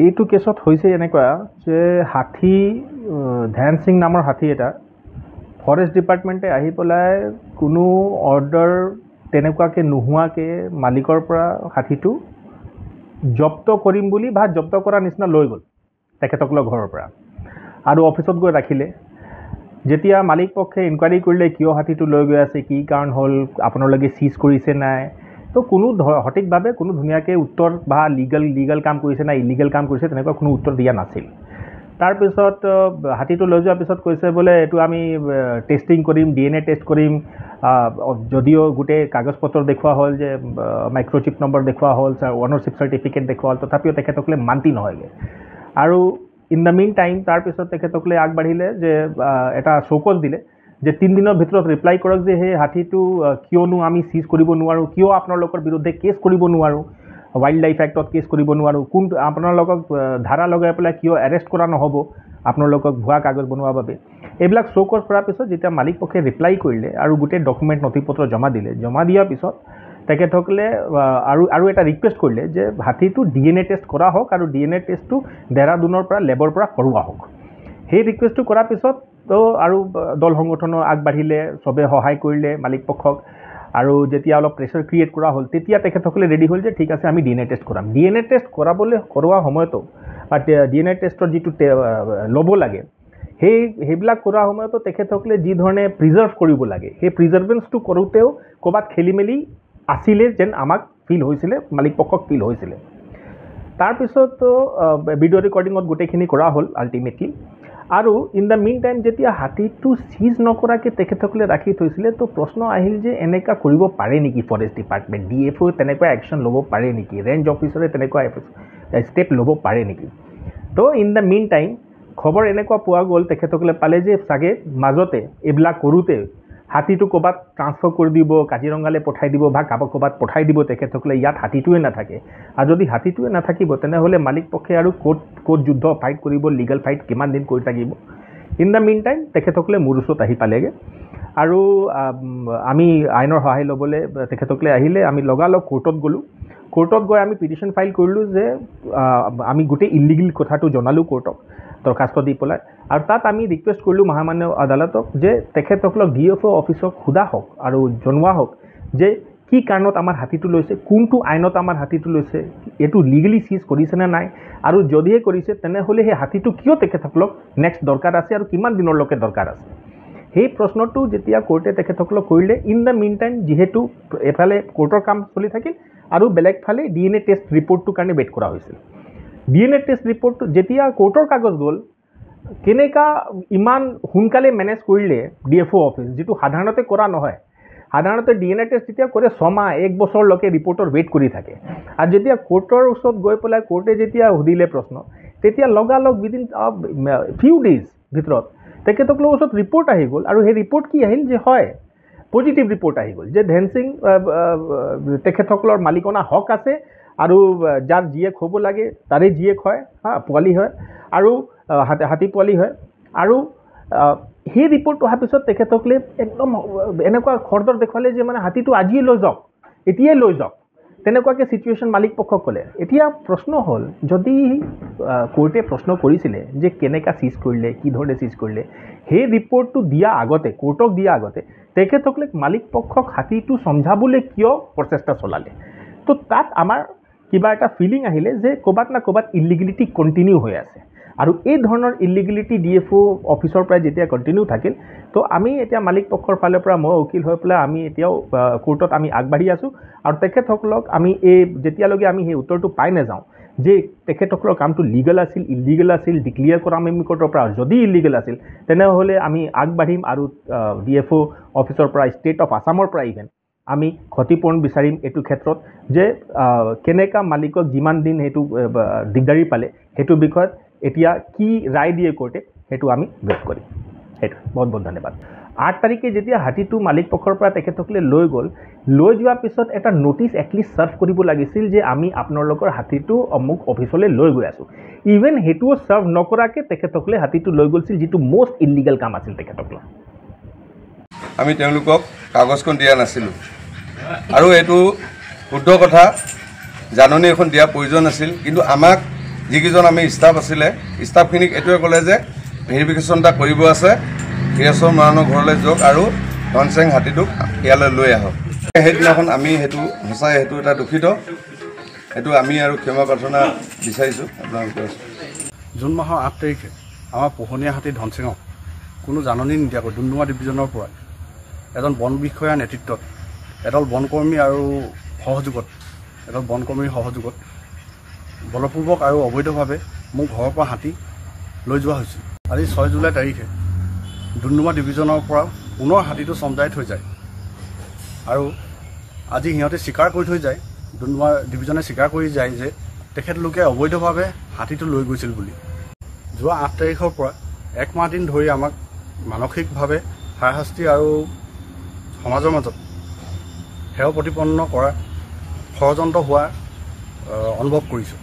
এইটো কেছত হৈছে এনেকুৱা যে হাতী ধ্যান সিং নামৰ হাতী এটা ফৰেষ্ট ডিপাৰ্টমেণ্টে আহি পেলাই কোনো অৰ্ডাৰ তেনেকুৱাকৈ নোহোৱাকৈ মালিকৰ পৰা হাতীটো জব্দ কৰিম বুলি বা জব্দ কৰাৰ নিচিনা লৈ গ'ল তেখেতসকলৰ ঘৰৰ পৰা আৰু অফিচত গৈ ৰাখিলে। যেতিয়া মালিক পক্ষে ইনকুৱাৰী কৰিলে কিয় হাতীটো লৈ গৈ আছে, কি কাৰণ হ'ল, আপোনালোকে চিজ কৰিছে নাই, তো কোনো সঠিকভাৱে কোনো ধুনীয়াকৈ উত্তৰ বা লিগেল কাম কৰিছে নাই ইলিগেল কাম কৰিছে তেনেকুৱা কোনো উত্তৰ দিয়া নাছিল। তাৰপিছত হাতীটো লৈ যোৱাৰ পিছত কৈছে বোলে এইটো আমি টেষ্টিং কৰিম, DNA টেষ্ট কৰিম, যদিও গোটেই কাগজ পত্ৰ দেখুওৱা হ'ল যে মাইক্ৰ'চিপ নম্বৰ দেখুওৱা হ'ল, অনাৰশ্বিপ চাৰ্টিফিকেট দেখুওৱা হ'ল, তথাপিও তেখেতসকলে মান্তি নহয়গৈ। আৰু ইন দ্য মিন টাইম তাৰপিছত তেখেতসকলে আগবাঢ়িলে যে এটা চৌকজ দিলে যে 3 দিনৰ ভিতৰত ৰিপ্লাই কৰক যে সেই হাতীটো কিয়নো আমি চিজ কৰিব নোৱাৰোঁ, কিয় আপোনালোকৰ বিৰুদ্ধে কেছ কৰিব নোৱাৰোঁ, ৱাইল্ড লাইফ এক্টত কেছ কৰিব নোৱাৰোঁ, কোন আপোনালোকক ধাৰা লগাই পেলাই কিয় এৰেষ্ট কৰা নহ'ব আপোনালোকক ভুৱা কাগজ বনোৱাৰ বাবে। এইবিলাক চৌকজ কৰাৰ পিছত যেতিয়া মালিক পক্ষে ৰিপ্লাই কৰিলে আৰু গোটেই ডকুমেণ্ট নথি পত্ৰ জমা দিলে, জমা দিয়াৰ পিছত তেখেতসকলে আৰু এটা ৰিকুৱেষ্ট কৰিলে যে হাতীটো DNA টেষ্ট কৰা হওক আৰু DNA টেষ্টটো দেহৰাদুনৰ পৰা লেবৰ পৰা কৰোৱা হওক। সেই ৰিকুৱেষ্টটো কৰাৰ পিছত তো আৰু দল সংগঠনৰ আগবাঢ়িলে, চবে সহায় কৰিলে মালিক পক্ষক, আৰু যেতিয়া অলপ প্ৰেছাৰ ক্ৰিয়েট কৰা হ'ল তেতিয়া তেখেতসকলে ৰেডি হ'ল যে ঠিক আছে আমি DNA টেষ্ট কৰাম। DNA টেষ্ট কৰোৱা সময়তো বা DNA টেষ্টৰ যিটো ল'ব লাগে সেইবিলাক কৰাৰ সময়তো তেখেতসকলে যি ধৰণে প্ৰিজাৰ্ভ কৰিব লাগে সেই প্ৰিজাৰ্ভেঞ্চটো কৰোঁতেও ক'ৰবাত খেলি মেলি আছিলে যেন আমাক ফিল হৈছিলে, মালিক পক্ষক ফিল হৈছিলে। তাৰপিছতো ভিডিঅ' ৰেকৰ্ডিঙত গোটেইখিনি কৰা হ'ল আল্টিমেটলি। আৰু ইন দ্য মিন টাইম যেতিয়া হাতীটো চিজ নকৰাকৈ তেখেতসকলে ৰাখি থৈছিলে তো প্ৰশ্ন আহিল যে এনেকুৱা কৰিব পাৰে নেকি ফৰেষ্ট ডিপাৰ্টমেণ্ট, DFO তেনেকুৱা একশ্যন ল'ব পাৰে নেকি, ৰেঞ্জ অফিচাৰে তেনেকুৱা ষ্টেপ ল'ব পাৰে নেকি। তো ইন দ্য মিন টাইম খবৰ এনেকুৱা পোৱা গ'ল, তেখেতসকলে পালে যে চাগে মাজতে এইবিলাক কৰোঁতে হাতীটো ক'ৰবাত ট্ৰান্সফাৰ কৰি দিব, কাজিৰঙালৈ পঠাই দিব বা ক'ৰবাত পঠাই দিব তেখেতসকলে, ইয়াত হাতীটোৱে নাথাকে। আৰু যদি হাতীটোৱে নাথাকিব তেনেহ'লে মালিক পক্ষে আৰু ক'ত যুদ্ধ ফাইট কৰিব, লিগেল ফাইট কিমান দিন কৰি থাকিব। ইন দ্য মিন টাইম তেখেতসকলে মোৰ ওচৰত আহি পালেগৈ আৰু আমি আইনৰ সহায় ল'বলৈ তেখেতসকলে আহিলে। আমি লগালগ কোৰ্টত গ'লোঁ। কোৰ্টত গৈ আমি পিটিশ্যন ফাইল কৰিলোঁ যে আমি গোটেই ইলিগেল কথাটো জনালোঁ কোৰ্টক দৰখাস্ত দি পেলাই, আৰু তাত আমি ৰিকুৱেষ্ট কৰিলোঁ মহামান্য আদালতক যে তেখেতসকলক DFO অফিচক সোধা হওক আৰু জনোৱা হওক যে কি কাৰণত আমাৰ হাতীটো লৈছে, কোনটো আইনত আমাৰ হাতীটো লৈছে, এইটো লিগেলি চিজ কৰিছেনে নাই, আৰু যদিহে কৰিছে তেনেহ'লে সেই হাতীটো কিয় তেখেতসকলক নেক্সট দৰকাৰ আছে আৰু কিমান দিনলৈকে দৰকাৰ আছে। সেই প্ৰশ্নটো যেতিয়া কোৰ্টে তেখেতসকলক কৰিলে, ইন দ্য মিন টাইম যিহেতু এফালে কোৰ্টৰ কাম চলি থাকিল আৰু বেলেগফালে DNA টেষ্ট ৰিপৰ্টটোৰ কাৰণে ৱেইট কৰা হৈছিল। DNA টেষ্ট ৰিপৰ্টটো যেতিয়া কোৰ্টৰ কাগজ গ'ল, কেনেকুৱা ইমান সোনকালে মেনেজ কৰিলে DFO অফিচ, যিটো সাধাৰণতে কৰা নহয়। সাধাৰণতে DNA টেষ্ট যেতিয়া কৰে 6 মাহ 1 বছৰলৈকে ৰিপৰ্টৰ ৱেইট কৰি থাকে, আৰু যেতিয়া কোৰ্টৰ ওচৰত গৈ পেলাই কোৰ্টে যেতিয়া সুধিলে প্ৰশ্ন, তেতিয়া লগালগ উইদিন ফিউ ডেইজ ভিতৰত তেখেতসকলৰ ওচৰত ৰিপৰ্ট আহি গ'ল। আৰু সেই ৰিপৰ্ট কি আহিল যে হয় পজিটিভ ৰিপৰ্ট আহি গ'ল যে ধ্যান সিং তেখেতসকলৰ মালিকনা হক আছে, আৰু যাৰ জীয়েক হ'ব লাগে তাৰে জীয়েক হয়, পোৱালি হয়, আৰু হাতী পোৱালি হয়। আৰু সেই ৰিপৰ্ট অহাৰ পিছত তেখেতসকলে একদম এনেকুৱা খৰদৰ দেখুৱালে যে মানে হাতীটো আজিয়ে লৈ যাওক, এতিয়াই লৈ যাওক, তেনেকুৱাকৈ ছিটুৱেশ্যন মালিক পক্ষক ক'লে। এতিয়া প্ৰশ্ন হ'ল, যদি কোৰ্টে প্ৰশ্ন কৰিছিলে যে কেনেকুৱা চিজ কৰিলে, কি ধৰণে চিজ কৰিলে, সেই ৰিপৰ্টটো দিয়া আগতে, কোৰ্টক দিয়া আগতে তেখেতসকলে মালিক পক্ষক হাতীটো সমঝাবলৈ কিয় প্ৰচেষ্টা চলালে। তো তাত আমাৰ কিবা এটা ফিলিং আহিলে যে ক'ৰবাত না ক'ৰবাত ইলিগেলিটি কণ্টিনিউ হৈ আছে, আৰু এই ধৰণৰ ইলিগেলিটি DFO অফিচৰ পৰা যেতিয়া কণ্টিনিউ থাকিল, তো আমি এতিয়া মালিক পক্ষৰ ফালৰ পৰা মই উকিল হৈ পেলাই আমি এতিয়াও কোৰ্টত আমি আগবাঢ়ি আছোঁ। আৰু তেখেতসকলক আমি যেতিয়ালৈকে আমি সেই উত্তৰটো পাই নাযাওঁ যে তেখেতসকলৰ কামটো লিগেল আছিল, ইলিগেল আছিল, ডিক্লিয়াৰ কৰা আমি কোৰ্টৰ পৰা, যদি ইলিগেল আছিল তেনেহ'লে আমি আগবাঢ়িম আৰু DFO অফিচৰ পৰা, ষ্টেট অফ আছামৰ পৰা ইভেন আমি ক্ষতিপূৰণ বিচাৰিম এইটো ক্ষেত্ৰত, যে কেনেকুৱা মালিকক যিমান দিন সেইটো দিগদাৰী পালে সেইটো বিষয়ত এতিয়া কি ৰায় দিয়ে কোৰ্টে সেইটো আমি ৱেইট কৰিম। সেইটো বহুত বহুত ধন্যবাদ। 8 তাৰিখে যেতিয়া হাতীটো মালিক পক্ষৰ পৰা তেখেতসকলে লৈ গ'ল, লৈ যোৱাৰ পিছত এটা ন'টিচ এটলিষ্ট ছাৰ্ভ কৰিব লাগিছিল যে আমি আপোনালোকৰ হাতীটো অমুক অফিচলৈ লৈ গৈ আছোঁ। ইভেন সেইটোও ছাৰ্ভ নকৰাকৈ তেখেতসকলে হাতীটো লৈ গৈছিল, যিটো মষ্ট ইলিগেল কাম আছিল তেখেতসকলৰ। আমি তেওঁলোকক কাগজখন দিয়া নাছিলোঁ, আৰু এইটো শুদ্ধ কথা, জাননী এখন দিয়া প্ৰয়োজন আছিল, কিন্তু আমাক যিকেইজন আমি ষ্টাফ আছিলে ষ্টাফখিনিক এইটোৱে ক'লে যে ভেৰিফিকেশ্যন এটা কৰিব আছে, হীৰেশ্বৰ মৰাণৰ ঘৰলৈ যাওক আৰু ধনসিং হাতীটোক ইয়ালৈ লৈ আহক। সেইদিনাখন আমি সেইটো সঁচাই সেইটো এটা দুখিত, সেইটো আমি আৰু ক্ষমা প্ৰাৰ্থনা বিচাৰিছোঁ আপোনালোকৰ। জুন মাহৰ 8 তাৰিখে আমাৰ পোহনীয়া হাতী ধনসিঙক কোনো জাননী নিদিয়াকৈ ডুমডুমা ডিভিজনৰ পৰা এজন বন বিষয়াৰ নেতৃত্বত এদল বনকৰ্মী আৰু বনকৰ্মীৰ সহযোগত বলপূৰ্বক আৰু অবৈধভাৱে মোৰ ঘৰৰ পৰা হাতী লৈ যোৱা হৈছিল। আজি 6 জুলাই তাৰিখে ডুমডুমা ডিভিজনৰ পৰা পুনৰ হাতীটো চমজাই থৈ যায় আৰু আজি সিহঁতে স্বীকাৰ কৰি থৈ যায়, ডুমডুমা ডিভিজনে স্বীকাৰ কৰি যায় যে তেখেতলোকে অবৈধভাৱে হাতীটো লৈ গৈছিল বুলি। যোৱা 8 তাৰিখৰ পৰা 1 মাহ দিন ধৰি আমাক মানসিকভাৱে হাৰাশাস্তি আৰু সমাজৰ মাজত সেৱা প্ৰতিপন্ন কৰা ষড়যন্ত্ৰ হোৱা অনুভৱ কৰিছোঁ।